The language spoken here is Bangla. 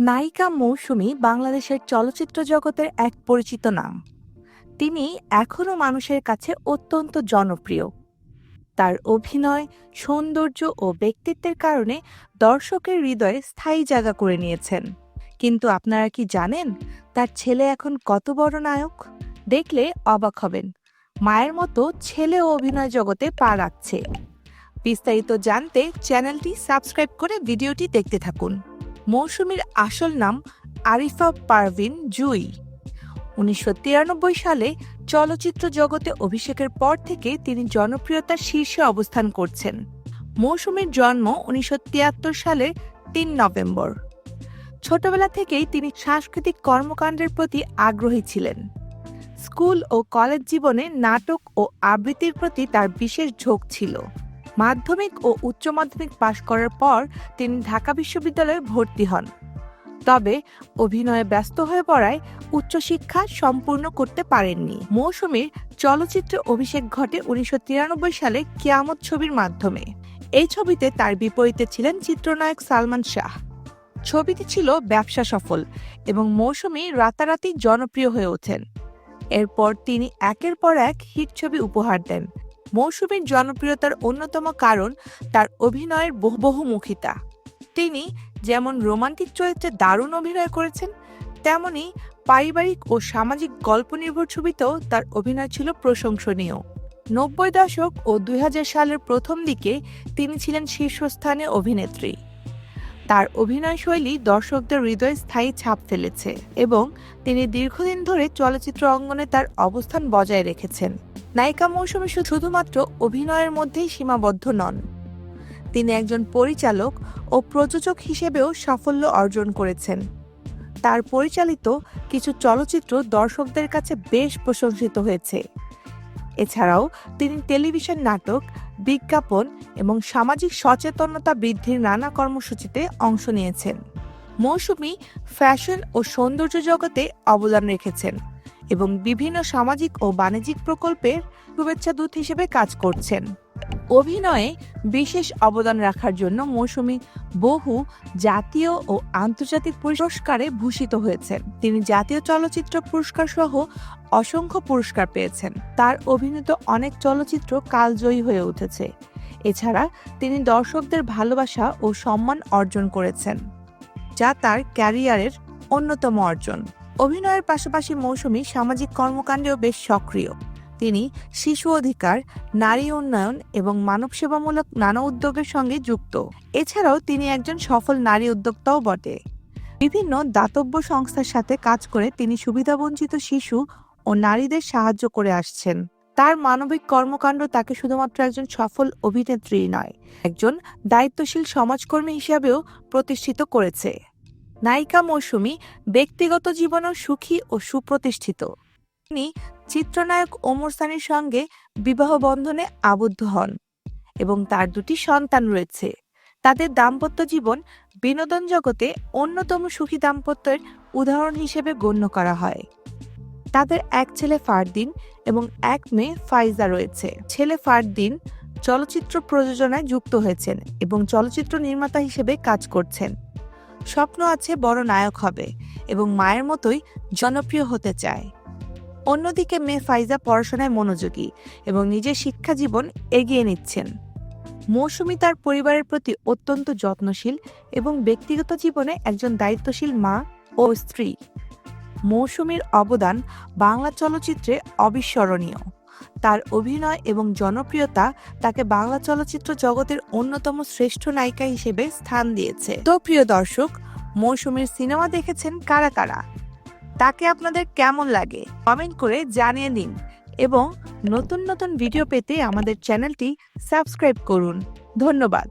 নায়িকা মৌসুমী বাংলাদেশের চলচ্চিত্র জগতের এক পরিচিত নাম। তিনি এখনও মানুষের কাছে অত্যন্ত জনপ্রিয়। তার অভিনয়, সৌন্দর্য ও ব্যক্তিত্বের কারণে দর্শকের হৃদয়ে স্থায়ী জায়গা করে নিয়েছেন। কিন্তু আপনারা কি জানেন তার ছেলে এখন কত বড় নায়ক? দেখলে অবাক হবেন। মায়ের মতো ছেলেও অভিনয় জগতে পা রাখছে। বিস্তারিত জানতে চ্যানেলটি সাবস্ক্রাইব করে ভিডিওটি দেখতে থাকুন। মৌসুমীর আসল নাম আরিফা পারভিন জুই। ১৯৯৩ সালে চলচ্চিত্র জগতে অভিষেকের পর থেকে তিনি জনপ্রিয়তার শীর্ষে অবস্থান করছেন। মৌসুমীর জন্ম ১৯৭৩ সালের ৩ নভেম্বর। ছোটবেলা থেকেই তিনি সাংস্কৃতিক কর্মকাণ্ডের প্রতি আগ্রহী ছিলেন। স্কুল ও কলেজ জীবনে নাটক ও আবৃত্তির প্রতি তার বিশেষ ঝোঁক ছিল। মাধ্যমিক ও উচ্চ মাধ্যমিক পাশ করার পর তিনি ঢাকা বিশ্ববিদ্যালয়ে ভর্তি হন। তবে অভিনয়ে ব্যস্ত হয়ে পড়ায় উচ্চশিক্ষা সম্পূর্ণ করতে পারেননি। মৌসুমীর চলচ্চিত্রে অভিষেক ঘটে ১৯৯৩ সালে কিয়ামত ছবির মাধ্যমে। এই ছবিতে তার বিপরীতে ছিলেন চিত্রনায়ক সালমান শাহ। ছবিটি ছিল ব্যবসা সফল এবং মৌসুমী রাতারাতি জনপ্রিয় হয়ে ওঠেন। এরপর তিনি একের পর এক হিট ছবি উপহার দেন। মৌসুমীর জনপ্রিয়তার অন্যতম কারণ তার অভিনয়ের বহুমুখিতা। তিনি যেমন রোমান্টিক চরিত্রে দারুণ অভিনয় করেছেন, তেমনি পারিবারিক ও সামাজিক গল্প নির্ভর ছবিতেও তার অভিনয় ছিল প্রশংসনীয়। ৯০ দশক ও ২০০০ সালের প্রথম দিকে তিনি ছিলেন শীর্ষস্থানীয় অভিনেত্রী। তার অভিনয়শৈলী দর্শকদের হৃদয়ে স্থায়ী ছাপ ফেলেছে এবং তিনি দীর্ঘদিন ধরে চলচ্চিত্র অঙ্গনে তার অবস্থান বজায় রেখেছেন। নায়িকা মৌসুমী শুধুমাত্র অভিনয়ের মধ্যেই সীমাবদ্ধ নন। তিনি একজন পরিচালক ও প্রযোজক হিসেবেও সাফল্য অর্জন করেছেন। তার পরিচালিত কিছু চলচ্চিত্র দর্শকদের কাছে বেশ প্রশংসিত হয়েছে। এছাড়াও তিনি টেলিভিশন নাটক, বিজ্ঞাপন এবং সামাজিক সচেতনতা বৃদ্ধির নানা কর্মসূচিতে অংশ নিয়েছেন। মৌসুমী ফ্যাশন ও সৌন্দর্য জগতে অবদান রেখেছেন এবং বিভিন্ন সামাজিক ও বাণিজ্যিক প্রকল্পের শুভেচ্ছা দূত হিসেবে কাজ করছেন। অভিনয়ে বিশেষ অবদান রাখার জন্য মৌসুমী বহু জাতীয় ও আন্তর্জাতিক পুরস্কারে ভূষিত হয়েছেন। তিনি জাতীয় চলচ্চিত্র পুরস্কার সহ অসংখ্য পুরস্কার পেয়েছেন। তার অভিনীত অনেক চলচ্চিত্র কালজয়ী হয়ে উঠেছে। এছাড়া তিনি দর্শকদের ভালোবাসা ও সম্মান অর্জন করেছেন, যা তার ক্যারিয়ারের অন্যতম অর্জন। অভিনয়ের পাশাপাশি মৌসুমী সামাজিক কর্মকাণ্ডেও বেশ সক্রিয়। তিনি শিশু অধিকার, নারী উন্নয়ন এবং মানব সেবামূলক নানা উদ্যোগের সঙ্গে যুক্ত। এছাড়াও তিনি একজন সফল নারী উদ্যোক্তাও বটে। বিভিন্ন দাতব্য সংস্থার সাথে কাজ করে তিনি সুবিধাবঞ্চিত শিশু ও নারীদের সাহায্য করে আসছেন। তার মানবিক কর্মকাণ্ড তাকে শুধুমাত্র একজন সফল অভিনেত্রী নয়, একজন দায়িত্বশীল সমাজকর্মী হিসাবেও প্রতিষ্ঠিত করেছে। নায়িকা মৌসুমী ব্যক্তিগত জীবনেও সুখী ও সুপ্রতিষ্ঠিত। তিনি চিত্রনায়ক ওমর সানির সঙ্গে বিবাহ বন্ধনে আবদ্ধ হন এবং তার দুটি সন্তান রয়েছে। তাদের দাম্পত্য জীবন বিনোদন জগতে অন্যতম সুখী দাম্পত্যের উদাহরণ হিসেবে গণ্য করা হয়। তাদের এক ছেলে ফারদিন এবং এক মেয়ে ফাইজা রয়েছে। ছেলে ফারদিন চলচ্চিত্র প্রযোজনায় যুক্ত হয়েছেন এবং চলচ্চিত্র নির্মাতা হিসেবে কাজ করছেন। স্বপ্ন আছে বড় নায়ক হবে এবং মায়ের মতোই জনপ্রিয় হতে চায়। অন্যদিকে মেয়ে ফাইজা পড়াশোনায় মনোযোগী এবং নিজের শিক্ষা জীবন এগিয়ে নিচ্ছেন। মৌসুমী তার পরিবারের প্রতি অত্যন্ত যত্নশীল এবং ব্যক্তিগত জীবনে একজন দায়িত্বশীল মা ও স্ত্রী। মৌসুমীর অবদান বাংলা চলচ্চিত্রে অবিস্মরণীয়। তার অভিনয় এবং জনপ্রিয়তা তাকে বাংলা চলচ্চিত্র জগতের অন্যতম শ্রেষ্ঠ নায়িকা হিসেবে স্থান দিয়েছে। তো প্রিয় দর্শক, মৌসুমীর সিনেমা দেখেছেন কারা কারা? তাকে আপনাদের কেমন লাগে কমেন্ট করে জানিয়ে দিন এবং নতুন নতুন ভিডিও পেতে আমাদের চ্যানেলটি সাবস্ক্রাইব করুন। ধন্যবাদ।